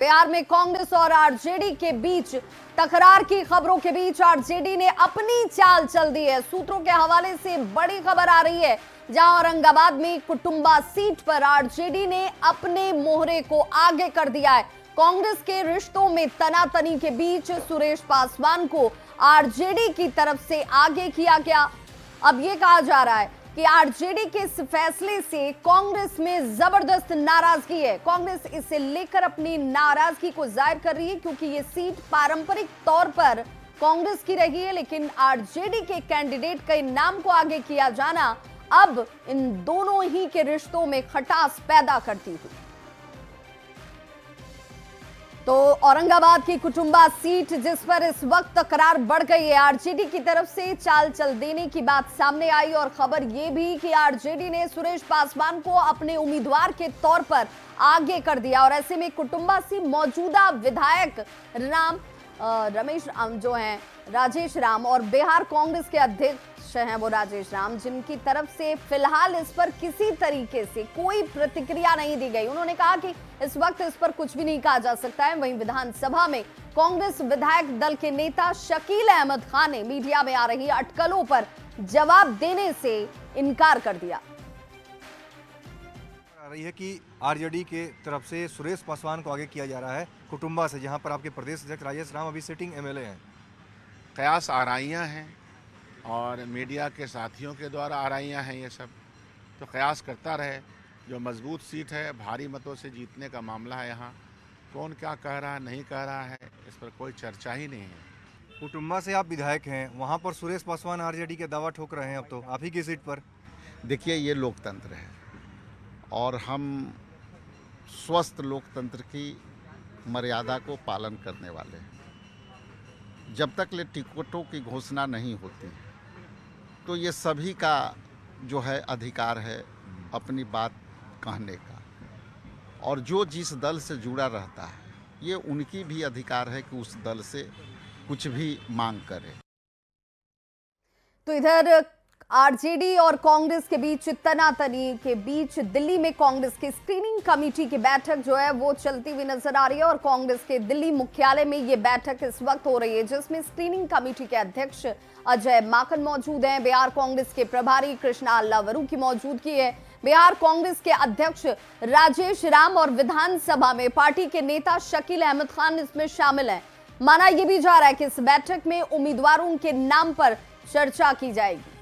बिहार में कांग्रेस और आरजेडी के बीच तकरार की खबरों के बीच आरजेडी ने अपनी चाल चल दी है। सूत्रों के हवाले से बड़ी खबर आ रही है, जहां औरंगाबाद में कुटुंबा सीट पर आरजेडी ने अपने मोहरे को आगे कर दिया है। कांग्रेस के रिश्तों में तनातनी के बीच सुरेश पासवान को आरजेडी की तरफ से आगे किया गया। अब यह कहा जा रहा है कि आरजेडी के इस फैसले से कांग्रेस में जबरदस्त नाराजगी है। कांग्रेस इसे लेकर अपनी नाराजगी को जाहिर कर रही है, क्योंकि ये सीट पारंपरिक तौर पर कांग्रेस की रही है, लेकिन आरजेडी के कैंडिडेट के नाम को आगे किया जाना अब इन दोनों ही के रिश्तों में खटास पैदा करती हुई। तो औरंगाबाद की कुटुंबा सीट जिस पर इस वक्त तकरार बढ़ गई है, आरजेडी की तरफ से चाल चल देने की बात सामने आई और खबर यह भी कि आरजेडी ने सुरेश पासवान को अपने उम्मीदवार के तौर पर आगे कर दिया। और ऐसे में कुटुंबा से मौजूदा विधायक रमेश राम जो हैं, राजेश राम, और बिहार कांग्रेस के अध्यक्ष हैं वो राजेश राम, जिनकी तरफ से फिलहाल इस पर किसी तरीके से कोई प्रतिक्रिया नहीं दी गई। उन्होंने कहा कि इस वक्त इस पर कुछ भी नहीं कहा जा सकता है। वहीं विधानसभा में कांग्रेस विधायक दल के नेता शकील अहमद खान ने मीडिया में आ रही अटकलों पर जवाब देने से इनकार कर दिया। रही है कि आरजेडी के तरफ से सुरेश पासवान को आगे किया जा रहा है कुटुंबा से, जहां पर आपके प्रदेश अध्यक्ष राजेश राम अभी सिटिंग एमएलए हैं। कयास आराइयाँ हैं और मीडिया के साथियों के द्वारा आराइयाँ हैं। ये सब तो कयास करता रहे। जो मजबूत सीट है, भारी मतों से जीतने का मामला है, यहाँ कौन क्या कह रहा है नहीं कह रहा है इस पर कोई चर्चा ही नहीं है। कुटुंबा से आप विधायक हैं, वहां पर सुरेश पासवान आरजेडी के दावा ठोक रहे हैं अब तो आप ही की सीट पर। देखिए, ये लोकतंत्र है और हम स्वस्थ लोकतंत्र की मर्यादा को पालन करने वाले हैं। जब तक ले टिकटों की घोषणा नहीं होती तो ये सभी का जो है अधिकार है अपनी बात कहने का, और जो जिस दल से जुड़ा रहता है ये उनकी भी अधिकार है कि उस दल से कुछ भी मांग करे। तो इधर आरजेडी और कांग्रेस के बीच तनातनी के बीच दिल्ली में कांग्रेस की स्क्रीनिंग कमेटी की बैठक जो है वो चलती हुई नजर आ रही है। और कांग्रेस के दिल्ली मुख्यालय में ये बैठक इस वक्त हो रही है, जिसमें स्क्रीनिंग कमेटी के अध्यक्ष अजय माकन मौजूद हैं। बिहार कांग्रेस के प्रभारी कृष्णा अल्लावरू की मौजूदगी है। बिहार कांग्रेस के अध्यक्ष राजेश राम और विधानसभा में पार्टी के नेता शकील अहमद खान इसमें शामिल हैं। माना यह भी जा रहा है कि इस बैठक में उम्मीदवारों के नाम पर चर्चा की जाएगी।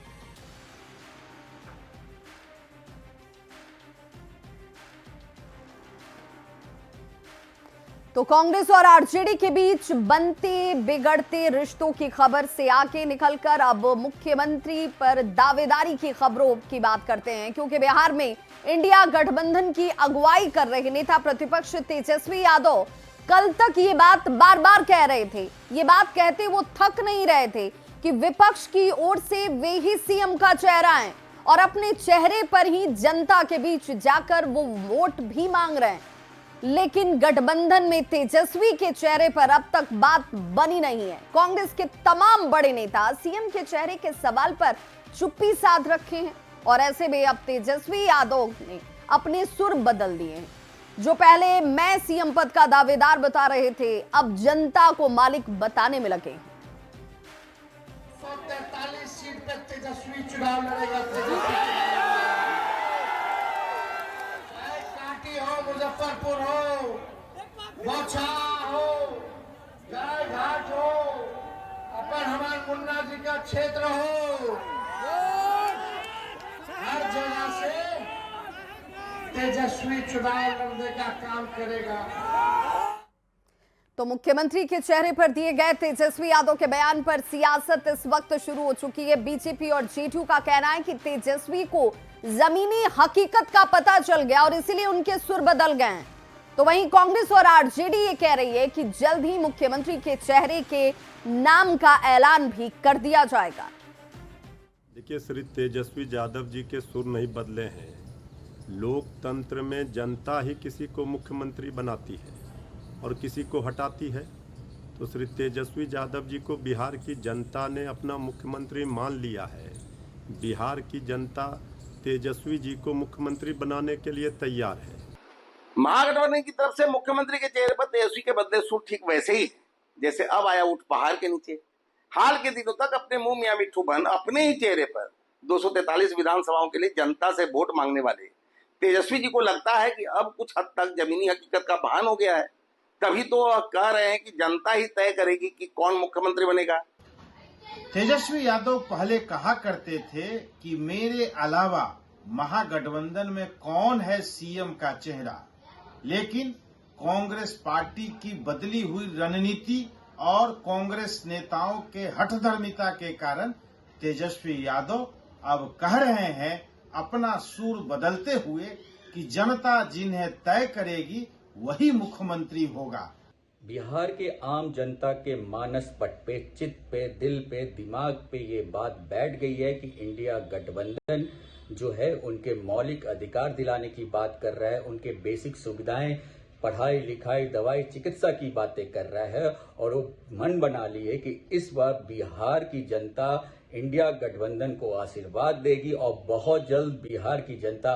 तो कांग्रेस और आरजेडी के बीच बनते बिगड़ते रिश्तों की खबर से आगे निकलकर अब मुख्यमंत्री पर दावेदारी की खबरों की बात करते हैं, क्योंकि बिहार में इंडिया गठबंधन की अगुवाई कर रहे नेता प्रतिपक्ष तेजस्वी यादव कल तक ये बात बार बार कह रहे थे। ये बात कहते वो थक नहीं रहे थे कि विपक्ष की ओर से वे ही सीएम का चेहरा है और अपने चेहरे पर ही जनता के बीच जाकर वो वोट भी मांग रहे हैं। लेकिन गठबंधन में तेजस्वी के चेहरे पर अब तक बात बनी नहीं है। कांग्रेस के तमाम बड़े नेता सीएम के चेहरे के सवाल पर चुप्पी साध रखे हैं और ऐसे में अब तेजस्वी यादव ने अपने सुर बदल दिए हैं। जो पहले मैं सीएम पद का दावेदार बता रहे थे, अब जनता को मालिक बताने में लगे। 143 सीट पर तेजस्वी चुनाव लड़ेगा। मुजफ्फरपुर हो, बौछार हो, गाय घाट हो, अपन हमारे मुन्ना जी का क्षेत्र हो, हर जगह से तेजस्वी चुनाव लड़ने का काम करेगा। तो मुख्यमंत्री के चेहरे पर दिए गए तेजस्वी यादव के बयान पर सियासत इस वक्त शुरू हो चुकी है। बीजेपी और जेडीयू का कहना है कि तेजस्वी को जमीनी हकीकत का पता चल गया और इसीलिए उनके सुर बदल गए हैं। तो वहीं कांग्रेस और आरजेडी ये कह रही है कि जल्द ही मुख्यमंत्री के चेहरे के नाम का ऐलान भी कर दिया जाएगा। देखिए, श्री तेजस्वी यादव जी के सुर नहीं बदले हैं। लोकतंत्र में जनता ही किसी को मुख्यमंत्री बनाती है और किसी को हटाती है। तो श्री तेजस्वी यादव जी को बिहार की जनता ने अपना मुख्यमंत्री मान लिया है। बिहार की जनता तेजस्वी जी को मुख्यमंत्री बनाने के लिए तैयार है। महागठबंधन की तरफ से मुख्यमंत्री के चेहरे पर तेजस्वी के बदले सूट ठीक वैसे ही जैसे अब आया ऊंट पहाड़ के नीचे। हाल के दिनों तक अपने मुंह मियां मिट्ठू बन अपने ही चेहरे पर 243 विधानसभाओं के लिए जनता से वोट मांगने वाले तेजस्वी जी को लगता है कि अब कुछ हद तक जमीनी हकीकत का भान हो गया है, तभी तो वह कह रहे हैं कि जनता ही तय करेगी कि कौन मुख्यमंत्री बनेगा। तेजस्वी यादव पहले कहा करते थे कि मेरे अलावा महागठबंधन में कौन है सीएम का चेहरा, लेकिन कांग्रेस पार्टी की बदली हुई रणनीति और कांग्रेस नेताओं के हठधर्मिता के कारण तेजस्वी यादव अब कह रहे हैं अपना सुर बदलते हुए कि जनता जिन्हें तय करेगी वही मुख्यमंत्री होगा। बिहार के आम जनता के मानस पट पे, चित्त पे, दिल पे, दिमाग पे ये बात बैठ गई है कि इंडिया गठबंधन जो है उनके मौलिक अधिकार दिलाने की बात कर रहा है, उनके बेसिक सुविधाएं, पढ़ाई लिखाई, दवाई, चिकित्सा की बातें कर रहा है और वो मन बना लिए कि इस बार बिहार की जनता इंडिया गठबंधन को आशीर्वाद देगी और बहुत जल्द बिहार की जनता